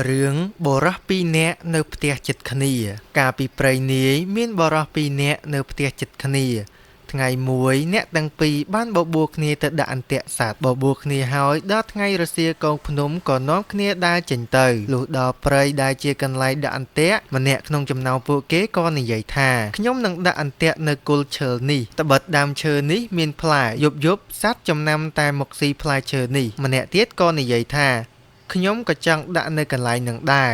រឿងបរោះពីរនាក់នៅផ្ទះជិតគ្នាកាលពីព្រេងនាយមានបរោះពីរនាក់នៅផ្ទះជិតគ្នាថ្ងៃមួយអ្នកទាំងពីរបានបបួលគ្នាទៅដាក់អន្ទាក់សត្វបបួលគ្នាហើយដល់ថ្ងៃរសៀលកូនភ្នំក៏នាំគ្នាដើរចេញទៅលុះដល់ព្រៃដែលជាកន្លែងដាក់អន្ទាក់ម្នាក់ក្នុងចំណោមពួកគេក៏និយាយថាខ្ញុំនឹងដាក់អន្ទាក់នៅគល់ឈើនេះត្បិតដើមឈើនេះមានផ្លែយប់សត្វចំណាំតែមកស៊ីផ្លែឈើនេះម្នាក់ទៀតក៏និយាយថាខ្ញុំក៏ចង់ដាក់នៅកន្លែងនឹងដែរ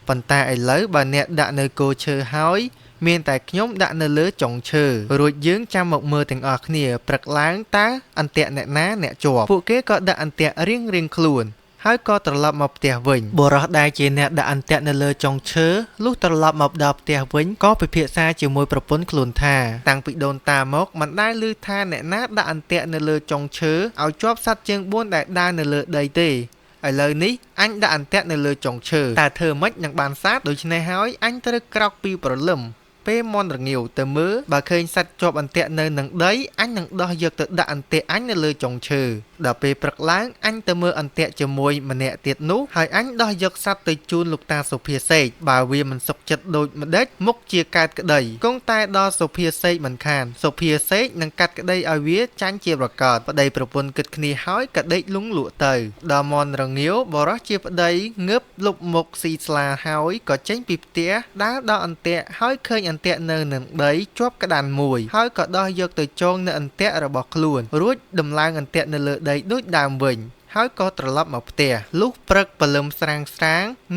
ប៉ុន្តែឥឡូវបើអ្នកដាក់នៅគល់ឈើហើយមានតែខ្ញុំដាក់នៅលើចុងឈើរួចយើងចាំមកមើលទាំងអស់គ្នាព្រឹកឡើងតើអន្ទាក់អ្នកណាអ្នកជាប់ពួកគេក៏ដាក់អន្ទាក់រៀងខ្លួនហើយក៏ត្រឡប់មកផ្ទះវិញបុរសដែលជាអ្នកដាក់អន្ទាក់នៅលើចុងឈើលុះត្រឡប់មកដល់ផ្ទះវិញក៏ពិភាក្សាជាមួយប្រពន្ធខ្លួនថាតាំងពីដូនតាមកមិនដែលឮថាអ្នកណាដាក់អន្ទាក់នៅលើចុងឈើឲ្យជាប់សត្វជើង4ដែលដើរនៅលើដីទេឥឡូវនេះអញដាក់អន្ទាក់នៅលើចុងឈើតើធ្វើម៉េចនឹងបានសត្វដូច្នេះហើយអញត្រូវក្រោកពីព្រលឹមពេលមន់រងាវទៅមើលបើឃើញសត្វជាប់អន្ទាក់នៅនឹងដីអញនឹងដោះយកទៅដាក់អន្ទាក់អញនៅលើចុងឈើដល់ពេលព្រឹកឡើងអញទៅមើលអន្ទាក់ជាមួយម្នាក់ទៀតនោះហើយអញដោះយកសត្វទៅជូនលោកតាសុភាសេកបើវាមិនសុខចិត្តដូចម្ដេចមុខជាកើតក្តីគង់តែដល់សុភាសេកមិនខានសុភាសេកនឹងកាត់ក្តីឲ្យវាចាញ់ជាប្រកាសប្តីប្រពន្ធគិតគ្នាហើយក៏ដេកលង់លក់ទៅដល់មន់រងាវបរោះជាប្តីងើបលុបមុខស៊ីស្លាហើយក៏ចេញពីផ្ទះដើរដល់អន្ទាក់ហើយឃើញអន្ទាក់នៅនឹងដីជាប់ក្តានមួយហើយក៏ដោះយកទៅចងនៅអន្ទាក់របស់ខ្លួនរួចដំឡើងអន្ទាក់នៅលើដីដូចដើមវិញហើយក៏ត្រឡប់មកផ្ទះលុះព្រឹកព្រលឹមស្រាង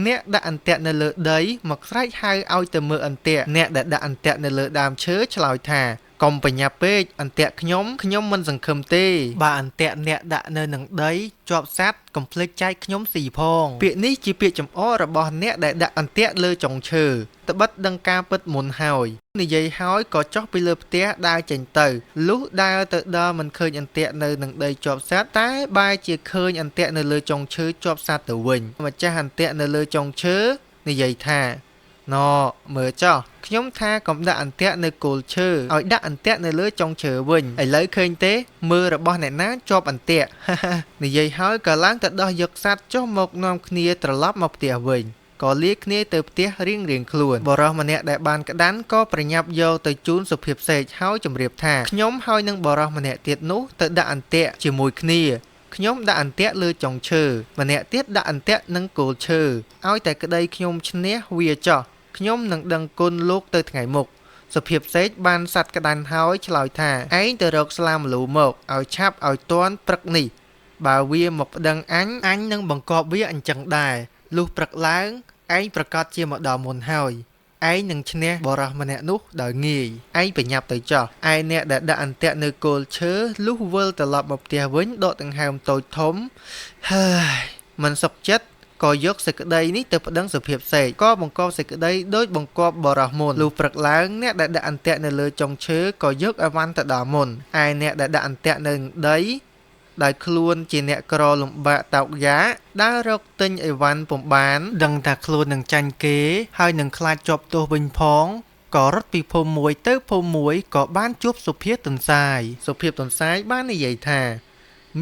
អ្នកដាក់អន្ទាក់នៅលើដីមកស្រែកហៅឲ្យទៅមើលអន្ទាក់អ្នកដែលដាក់អន្ទាក់នៅលើដើមឈើឆ្លើយថាកុំបញ្ញាប់ពេកអន្ទាក់ខ្ញុំមិនសង្ឃឹមទេបើអន្ទាក់អ្នកដាក់នៅនឹងដីជាប់សัตว์កុំភ្លេចចែកខ្ញុំស៊ីផងពាក្យនេះជាពាក្យចំអករបស់អ្នកដែលដាក់អន្ទាក់លើចុងឈើត្បិតដឹងការពិតមុនហើយនិយាយហើយក៏ចុះពីលើផ្ទះដើរចេញទៅលុះដើរទៅដល់មិនឃើញអន្ទាក់នៅនឹងដីជាប់សัตว์តែបែរជាឃើញអន្ទាក់នៅលើចុងឈើជាប់សัตว์ទៅវិញម្ចាស់អន្ទាក់នៅលើចុងឈើនិយាយថាណមើលចោះខ្ញុំថាកុំដាក់អន្ទាក់នៅគល់ឈើឲ្យដាក់អន្ទាក់នៅលើចុងឈើវិញឥឡូវឃើញទេមើលរបស់អ្នកណាជាប់អន្ទាក់និយាយហើយក៏ឡើងទៅដោះយកសัตว์ចុះមកនាំគ្នាត្រឡប់មកផ្ទះវិញក៏លាគ្នាទៅផ្ទះរៀងខ្លួនបរិសម្នាក់ដែលបានក្តាន់ក៏ប្រញាប់យកទៅជូនសុភាពសេកហើយជម្រាបថាខ្ញុំហើយនឹងបរិសម្នាក់ទៀតនោះទៅដាក់អន្ទាក់ជាមួយគ្នាខ្ញុំដាក់អន្ទាក់លើចុងឈើម្នាក់ទៀតដាក់អន្ទាក់នឹងគល់ឈើឲ្យតែក្តីខ្ញុំឈ្នះវាចោះខ្ញុំនឹងដឹងគុណលោកទៅថ្ងៃមុខសុភាពសេកបានសัตว์ក្តាន់ហើយឆ្លើយថាឯងទៅរកស្លាមលូមកឲ្យឆាប់ឲ្យទាន់ព្រឹកនេះបើវាមកប្តឹងអញនឹងបង្គាប់វាអញ្ចឹងដែរលុះព្រឹកឡើងឯងប្រកាសជាមកដល់មុនហើយឯងនឹងឈ្នះបរិសម្នាក់នោះដោយងាយឯងប្រញាប់ទៅចោះឯអ្នកដែលដាក់អន្ទាក់នៅគល់ឈើលុះវិលត្រឡប់មកផ្ទះវិញដកដង្ហើមតូចធំហើយមិនសុខចិត្តក៏យកសេចក្តីនេះទៅប្តឹងសុភាពសេកក៏បង្គាប់សេចក្តីដោយបង្គាប់បរិសមុនលុះព្រឹកឡើងអ្នកដែលដាក់អន្ទាក់នៅលើចុងឈើក៏យកអីវ៉ាន់ទៅដល់មុនឯអ្នកដែលដាក់អន្ទាក់នៅដីដោយខ្លួនជាអ្នកក្រលំបាកតោកយ៉ាដើររកទិញអីវ៉ាន់ពុំបានដឹងថាខ្លួននឹងចាញ់គេហើយនឹងខ្លាចជាប់ទោសវិញផងក៏រត់ពីភូមិមួយទៅភូមិមួយក៏បានជួបសុភាពទន្សាយបាននិយាយថា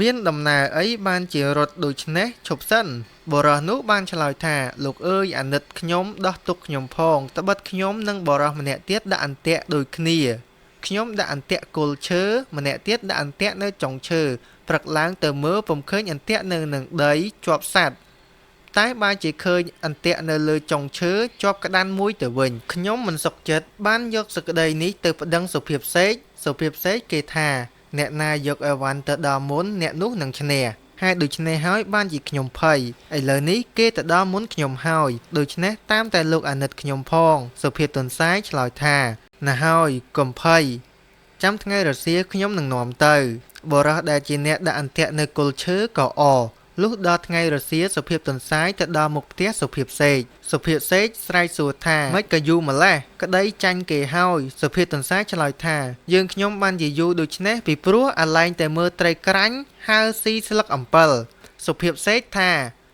មានដំណើរអីបានជារត់ដូច្នេះឈប់សិនបរិសនោះបានឆ្លើយថាលោកអើយអាណិតខ្ញុំដោះទុកខ្ញុំផងត្បិតខ្ញុំនិងបរិសម្នាក់ទៀតដាក់អន្ទាក់ដូចគ្នាខ្ញុំដាក់អន្ទាក់គល់ឈើម្នាក់ទៀតដាក់អន្ទាក់នៅចុងឈើព្រឹកឡើងទៅមើលពុំឃើញអន្ទាក់នៅនឹងដីជាប់សัตว์តែបែរជាឃើញអន្ទាក់នៅលើចុងឈើជាប់ក្តានមួយទៅវិញខ្ញុំមិនសុខចិត្តបានយកសេចក្តីនេះទៅប្តឹងសុភាពសេកគេថាអ្នកណាយកអីវ៉ាន់ទៅដល់មុនអ្នកនោះនឹងឈ្នះហើយដូច្នេះហើយបានជាខ្ញុំភ័យឥឡូវនេះគេទៅដល់មុនខ្ញុំហើយដូច្នេះតាមតែលោកអាណិតខ្ញុំផងសុភាពទន្សាយឆ្លើយថាណាហើយកុំភ័យចាំថ្ងៃរសៀលខ្ញុំនឹងនាំទៅបរិសដែលជាអ្នកដាក់អន្ទាក់នៅគល់ឈើក៏លុះដល់ថ្ងៃរសៀលសុភាពទន្សាយទៅដល់មុខផ្ទះសុភាពសេកស្រែកសួរថាម៉េចក៏យូរម្លេះក្តីចាញ់គេហើយសុភាពទន្សាយឆ្លើយថាយើងខ្ញុំបានជាយូរដូច្នេះពីព្រោះអាឡែងតែមើលត្រីក្រាញ់ហើស៊ីស្លឹកអំពិលសុភាពសេកថា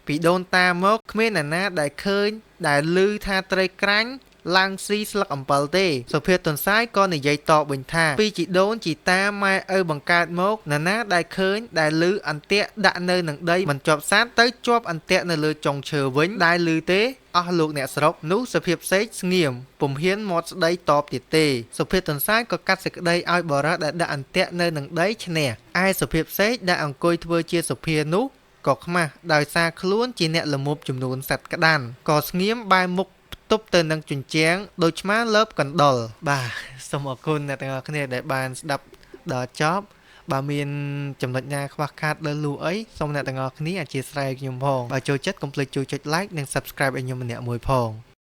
ពីដូនតាមកគ្មានអ្នកណាដែលឃើញដែលឮថាត្រីក្រាញ់ ឡើងស៊ីស្លឹកអំពិលទេសុភាទន្សាយក៏និយាយតបវិញថាពីជីដូនជីតាម៉ែឪបង្កើតមកនរណាដែលឃើញដែលឮអន្ទាក់ដាក់នៅនឹងដីមិនជាប់សាតទៅជាប់អន្ទាក់នៅលើចុងឈើវិញដែលឮទេអស់លោកអ្នកស្រុកនោះសុភាពសេកស្ងៀមពុំហ៊ានមាត់ស្ដីតបទៀតទេសុភាពទន្សាយក៏កាត់សេចក្តីឲ្យបរិសដែលដាក់អន្ទាក់នៅនឹងដីឈ្នះឯសុភាពសេកដែលអង្គុយធ្វើជាសុភានោះក៏ខ្មាស់ដោយសារខ្លួនជាអ្នកល្មប់ចំនួនសត្វក្តាន់ក៏ស្ងៀមបែរមុខទប់ទៅនឹងជញ្ជាំងដូចឆ្មាលើបកណ្ដុរបាទសូមអរគុណអ្នកទាំងអស់គ្នាដែលបានស្ដាប់ដល់ចប់បើមានចំណុចណាខ្វះខាតលើលូអីសូមអ្នកទាំងអស់គ្នាអធិស្ឋានខ្ញុំផងបើចូលចិត្តកុំភ្លេចជួយចុច like និង subscribe ឲ្យខ្ញុំម្នាក់មួយផង